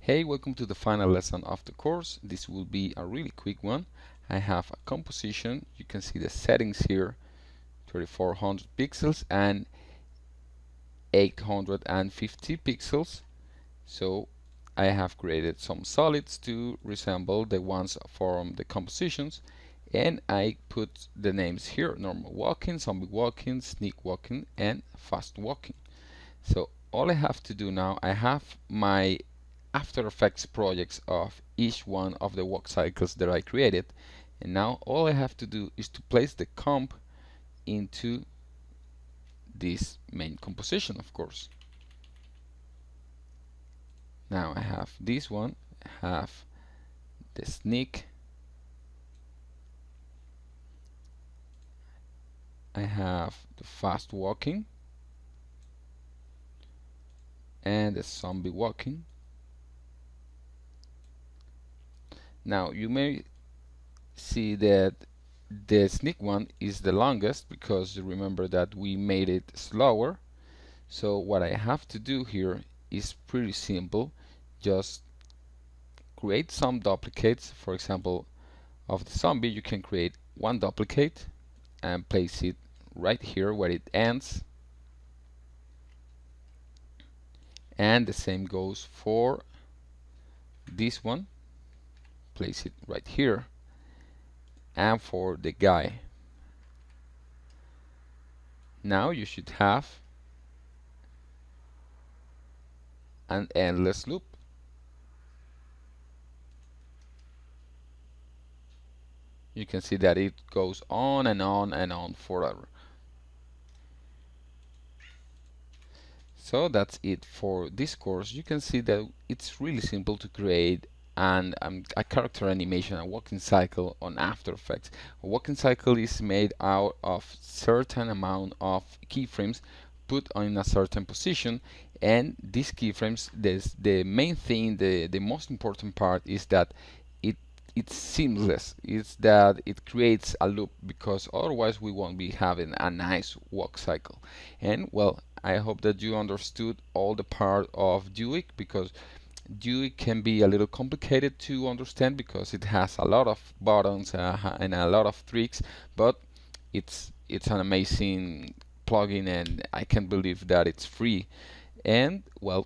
Hey, welcome to the final lesson of the course. This will be a really quick one. I have a composition. You can see the settings here, 3400 pixels and 850 pixels. So I have created some solids to resemble the ones from the compositions, and I put the names here: normal walking, zombie walking, sneak walking, and fast walking. So all I have to do now, I have my After Effects projects of each one of the walk cycles that I created, and now all I have to do is to place the comp into this main composition, of course. Now I have this one, I have the sneak, I have the fast walking, and the zombie walking. Now you may see that the sneak one is the longest because remember that we made it slower. So what I have to do here is pretty simple. Just create some duplicates. For example, of the zombie, you can create one duplicate and place it right here where it ends. And the same goes for this one. Place it right here. And for the guy. Now you should have an endless loop. You can see that it goes on and on and on forever. So that's it for this course. You can see that it's really simple to create a character animation, a walking cycle on After Effects. A walking cycle is made out of certain amount of keyframes put in a certain position, and these keyframes, the main thing, the most important part is that it's seamless. It's that it creates a loop, because otherwise we won't be having a nice walk cycle. And well, I hope that you understood all the part of Duik, because Duik can be a little complicated to understand because it has a lot of buttons and a lot of tricks, but it's an amazing plugin, and I can't believe that it's free. And well,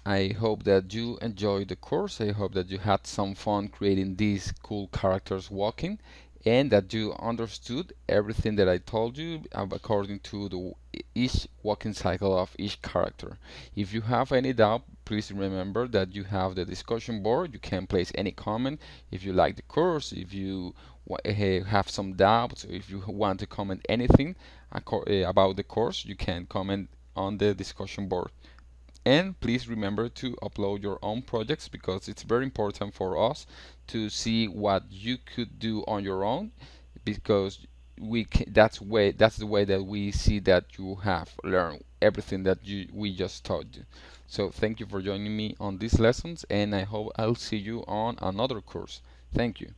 I hope that you enjoyed the course. I hope that you had some fun creating these cool characters walking, and that you understood everything that I told you according to each walking cycle of each character. If you have any doubt, please remember that you have the discussion board. You can place any comment. If you like the course, if you have some doubts, or if you want to comment anything about the course, you can comment on the discussion board. And please remember to upload your own projects, because it's very important for us to see what you could do on your own, because that's the way that we see that you have learned everything that we just taught you. So thank you for joining me on these lessons, and I hope I'll see you on another course. Thank you.